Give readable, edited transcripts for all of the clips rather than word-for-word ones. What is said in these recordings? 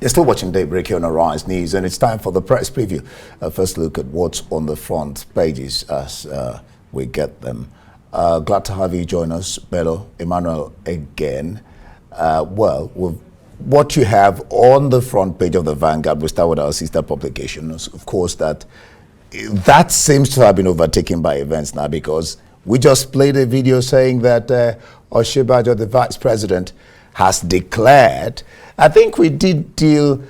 You're still watching Daybreak here on Arise News, and it's time for the press preview. First look at what's on the front pages as we get them. Glad to have you join us, Bello, Emmanuel, again. What you have on the front page of the Vanguard, we start with our sister publications. Of course, that seems to have been overtaken by events now, because we just played a video saying that Osinbajo, the vice president, has declared. I think we did deal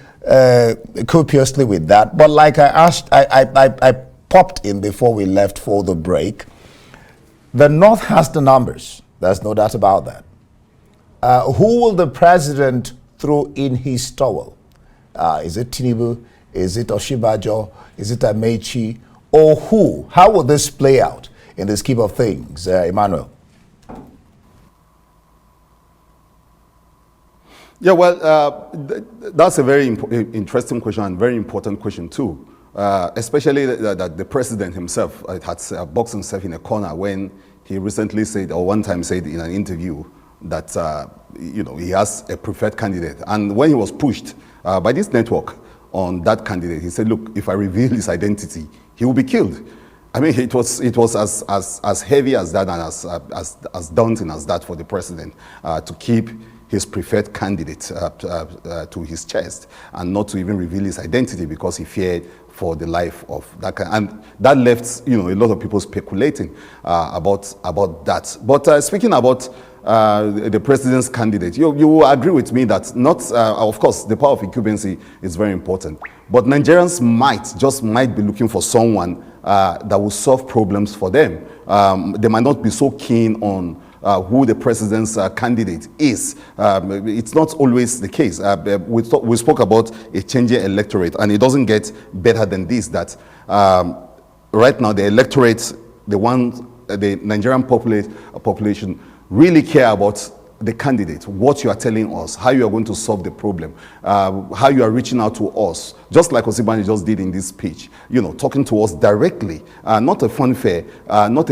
copiously with that, but like I asked, I popped in before we left for the break. The North has the numbers. There's no doubt about that. Who will the president throw in his towel? Is it Tinubu? Is it Osinbajo? Is it Amechi? Or who? How will this play out in the scheme of things, Emmanuel? Yeah, well, that's a very interesting question and very important question too. Especially that the president himself had boxed himself in a corner when he recently said, or one time said in an interview, that he has a preferred candidate. And when he was pushed by this network on that candidate, he said, "Look, if I reveal his identity, he will be killed." I mean, it was as heavy as that and as daunting as that for the president to keep his preferred candidate to his chest and not to even reveal his identity because he feared for the life of that guy. And that left a lot of people speculating about that. But speaking about the president's candidate, you will agree with me that not, of course, the power of incumbency is very important, but Nigerians might be looking for someone that will solve problems for them. They might not be so keen on who the president's candidate is. It's not always the case. We spoke about a changing electorate, and it doesn't get better than this, that right now the electorate, the Nigerian population really care about the candidate, what you are telling us, how you are going to solve the problem, how you are reaching out to us, just like Osinbajo just did in this speech, talking to us directly, not a funfair, not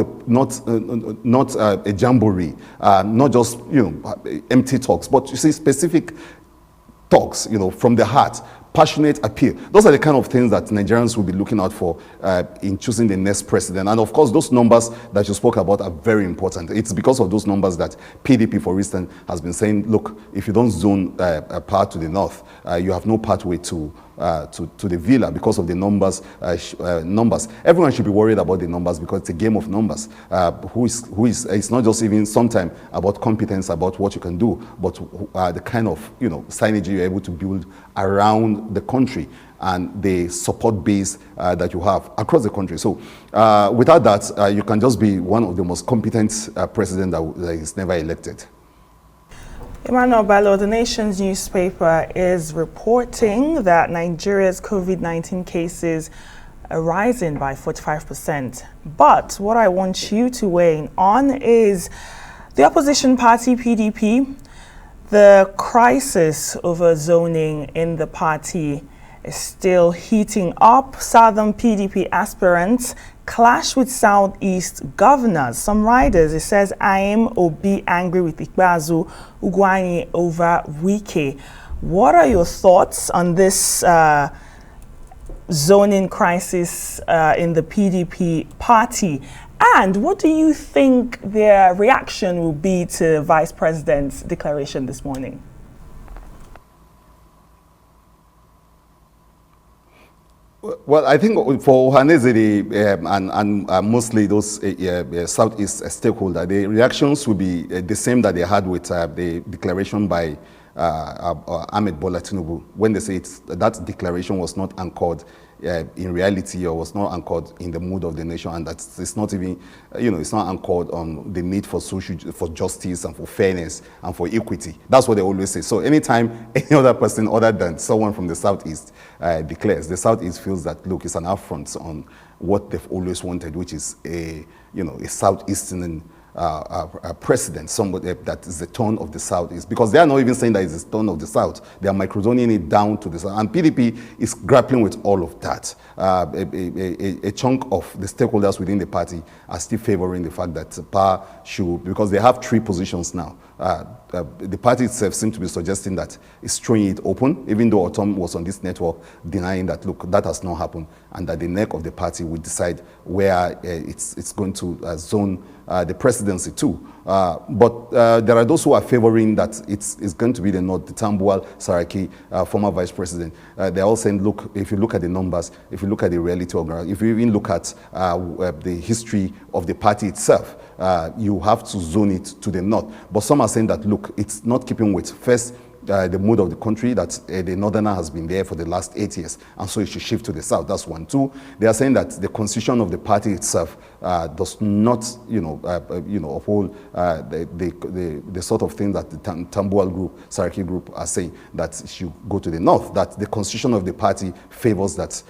a jamboree, not just empty talks, but you see specific talks, from the heart, passionate appeal. Those are the kind of things that Nigerians will be looking out for in choosing the next president. And of course, those numbers that you spoke about are very important. It's because of those numbers that PDP, for instance, has been saying, look, if you don't zone a part to the north, you have no pathway to the villa because of the numbers. Everyone should be worried about the numbers because it's a game of numbers. It's not just even sometimes about competence, about what you can do, but the kind of signage you're able to build around the country and the support base that you have across the country. So without that, you can just be one of the most competent president that is never elected. Emmanuel Bello, the Nation's newspaper is reporting that Nigeria's COVID-19 cases are rising by 45%. But what I want you to weigh in on is the opposition party, PDP. The crisis over zoning in the party is still heating up. Southern PDP aspirants clash with Southeast governors. Some riders, it says, I'm or be angry with Ikpeazu Ugwuanyi over Wike. What are your thoughts on this zoning crisis in the PDP party? And what do you think their reaction will be to Vice President's declaration this morning? Well, I think for Ohaneze and mostly those Southeast stakeholders, the reactions will be the same that they had with the declaration by Ahmed Bola Tinubu, when they say that declaration was not anchored in reality, or was not anchored in the mood of the nation, and that it's not even, it's not anchored on the need for for justice and for fairness and for equity. That's what they always say. So anytime any other person other than someone from the Southeast declares, the Southeast feels that, look, it's an affront on what they've always wanted, which is a Southeastern president, somebody that is the tone of the South is, because they are not even saying that it's the tone of the South. They are microzoning it down to the South. And PDP is grappling with all of that. A chunk of the stakeholders within the party are still favoring the fact that power should, because they have three positions now. The party itself seems to be suggesting that it's throwing it open, even though Otom was on this network denying that, look, that has not happened, and that the neck of the party will decide where it's going to zone the presidency to. But there are those who are favoring that it's going to be the North, the Tambuwal Saraki, former vice president. They're all saying, look, if you look at the numbers, if you look at the reality of ground, if you even look at the history of the party itself, you have to zone it to the North. But some are saying that, look, it's not keeping with first the mood of the country, that the Northerner has been there for the last 8 years, and so it should shift to the South. That's one. Two, they are saying that the constitution of the party itself does not, uphold the sort of thing that the Tambuwal group, Saraki group are saying, that it should go to the North, that the constitution of the party favors that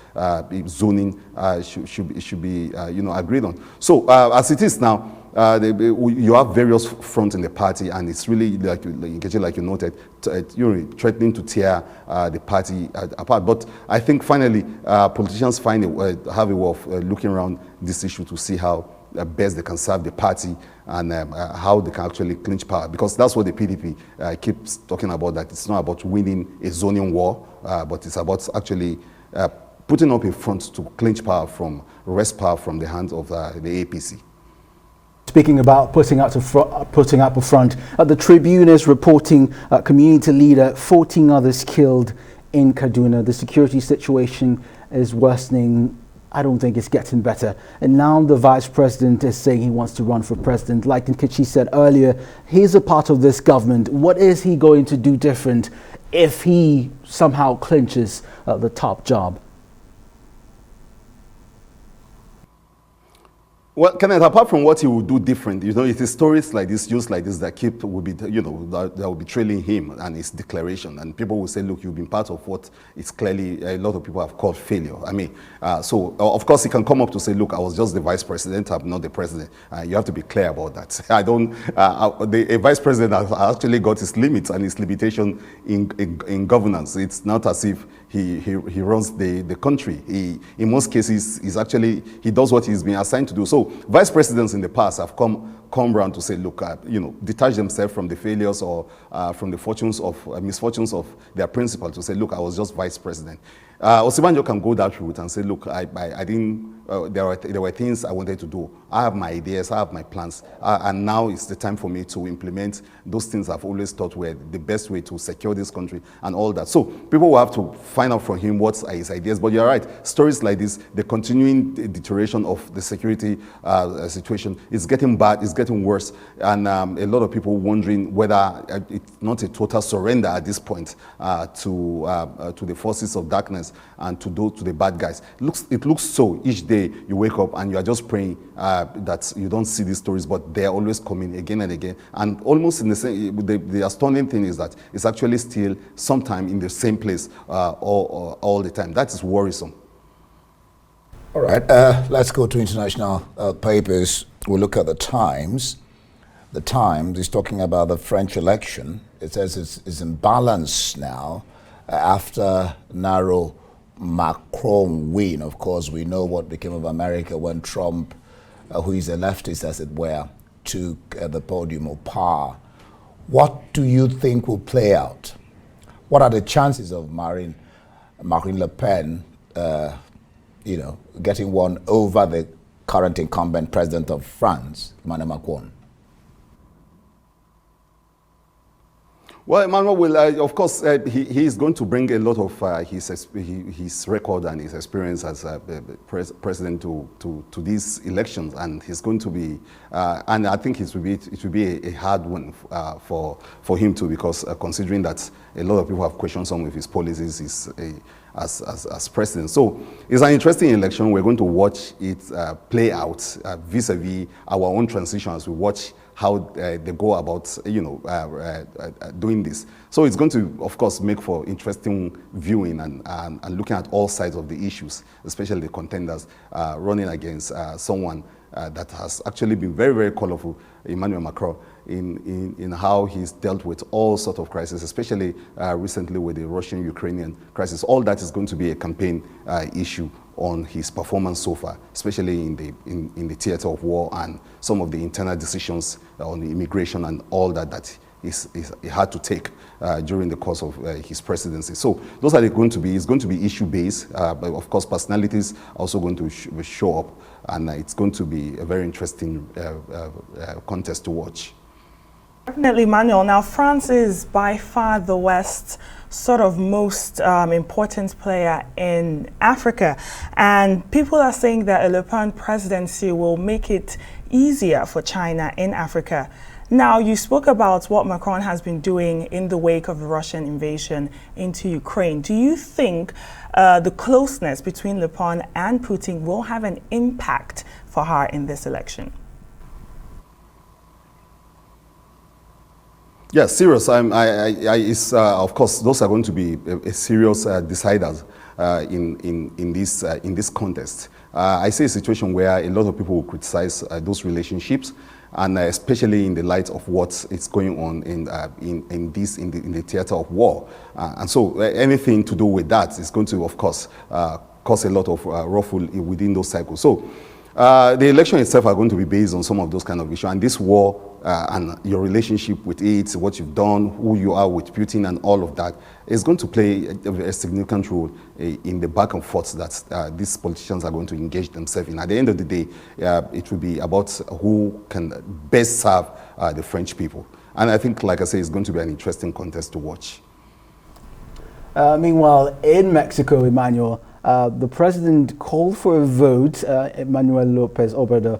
zoning should be, agreed on. So as it is now, you have various fronts in the party, and it's really, like you noted, threatening to tear the party apart. But I think finally, politicians have a way of looking around this issue to see how best they can serve the party, and how they can actually clinch power. Because that's what the PDP keeps talking about, that it's not about winning a zoning war, but it's about actually putting up a front to clinch power wrest power from the hands of the APC. Speaking about putting up a front, the Tribune is reporting community leader, 14 others killed in Kaduna. The security situation is worsening. I don't think it's getting better. And now the vice president is saying he wants to run for president. Like Nkechi said earlier, he's a part of this government. What is he going to do different if he somehow clinches the top job? Well, Kenneth, apart from what he will do different, it is stories like this, news like this, that will be, that will be trailing him and his declaration. And people will say, look, you've been part of what is clearly a lot of people have called failure. I mean, so of course he can come up to say, look, I was just the vice president, I'm not the president. You have to be clear about that. A vice president has actually got his limits and his limitation in governance. It's not as if he runs the country. In most cases, he does what he's been assigned to do. So vice presidents in the past have come around to say, look, detach themselves from the failures or from the misfortunes of their principal, to say, look, I was just vice president. Osinbajo can go that route and say, look, I didn't. There were things I wanted to do. I have my ideas, I have my plans, and now it's the time for me to implement those things I've always thought were the best way to secure this country and all that. So people will have to find out from him what are his ideas. But you're right, stories like this, the continuing deterioration of the security situation, is getting bad, it's getting worse, and a lot of people wondering whether it's not a total surrender at this point to the forces of darkness and to the bad guys. It looks so each day. You wake up and you are just praying that you don't see these stories, but they're always coming again and again. And almost in the same, the astounding thing is that it's actually still sometime in the same place all the time. That is worrisome. All right, let's go to international papers. We'll look at the Times. The Times is talking about the French election. It says it's in balance now after narrow Macron win. Of course, we know what became of America when Trump, who is a leftist, as it were, took the podium of power. What do you think will play out? What are the chances of Marine Le Pen, getting one over the current incumbent president of France, Emmanuel Macron? Well, Emmanuel will, of course, he is going to bring a lot of his record and his experience as president to these elections, and he's going to be, and I think it will be a hard one for him too, because considering that a lot of people have questioned some of his policies as president. So it's an interesting election. We're going to watch it play out vis-a-vis our own transition as we watch how they go about, doing this. So it's going to, of course, make for interesting viewing and looking at all sides of the issues, especially the contenders running against someone that has actually been very, very colorful, Emmanuel Macron, in how he's dealt with all sorts of crises, especially recently with the Russian-Ukrainian crisis. All that is going to be a campaign issue on his performance so far, especially in the theater of war and some of the internal decisions on the immigration and all that he had to take during the course of his presidency. So those are going to be, it's going to be issue-based, but of course personalities are also going to show up, and it's going to be a very interesting contest to watch. Definitely, Manuel. Now, France is by far the West's sort of most important player in Africa. And people are saying that a Le Pen presidency will make it easier for China in Africa. Now, you spoke about what Macron has been doing in the wake of the Russian invasion into Ukraine. Do you think the closeness between Le Pen and Putin will have an impact for her in this election? Yeah, serious. Of course, those are going to be a serious deciders in this contest. I see a situation where a lot of people will criticize those relationships, and especially in the light of what is going on in the theater of war. And so anything to do with that is going to, of course, cause a lot of ruffle within those cycles. So the election itself are going to be based on some of those kind of issues, and this war and your relationship with it, what you've done, who you are with Putin, and all of that is going to play a significant role in the back and forth that these politicians are going to engage themselves in. At the end of the day, it will be about who can best serve the French people. And I think, like I say, it's going to be an interesting contest to watch. Meanwhile, in Mexico, Emmanuel, the president called for a vote, Emmanuel Lopez Obrador.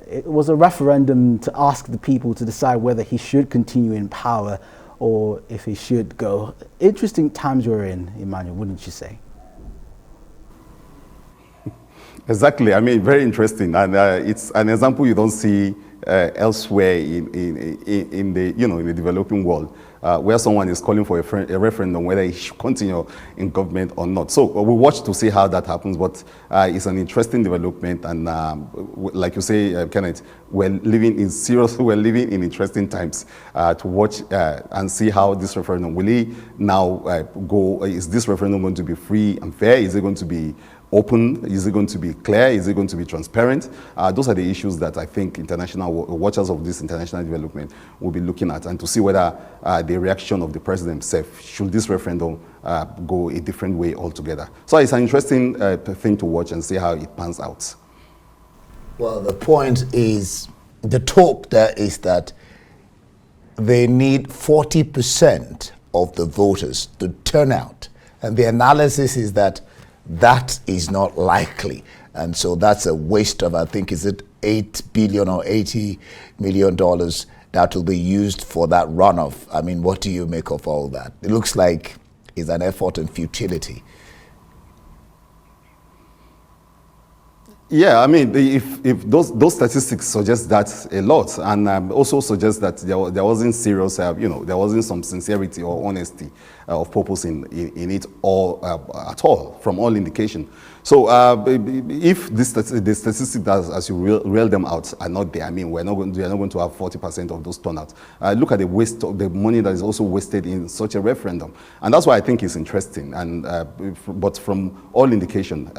It was a referendum to ask the people to decide whether he should continue in power or if he should go. Interesting times we're in, Emmanuel, wouldn't you say? Exactly. I mean, very interesting, and it's an example you don't see elsewhere in the developing world, where someone is calling for a referendum whether he should continue in government or not. So we'll watch to see how that happens, but it's an interesting development, and like you say, Kenneth, we're living in interesting times to watch and see how this referendum will he now go. Is this referendum going to be free and fair? Is it going to be open? Is it going to be clear? Is it going to be transparent? Those are the issues that I think international watchers of this international development will be looking at, and to see whether the reaction of the president himself, should this referendum go a different way altogether. So it's an interesting thing to watch and see how it pans out. Well, the point is, the talk there is that they need 40% of the voters to turn out. And the analysis is that that is not likely. And so that's a waste of, I think, is it $8 billion or $80 million that will be used for that runoff. I mean, what do you make of all that? It looks like it's an effort in futility. Yeah, I mean, if those statistics suggest that a lot, and also suggest that there wasn't serious, there wasn't some sincerity or honesty of purpose in it all at all, from all indication. So if the statistics as you reel them out are not there, I mean, we are not going to have 40% of those turnouts. Look at the waste of the money that is also wasted in such a referendum, and that's why I think it's interesting. And but from all indication,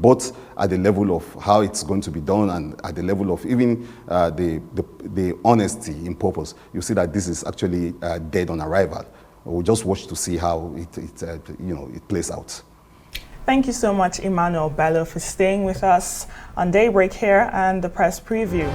both at the level of how it's going to be done and at the level of even the honesty in purpose, you see that this is actually dead on arrival. We'll just watch to see how it plays out. Thank you so much, Emmanuel Bello, for staying with us on Daybreak here and the press preview.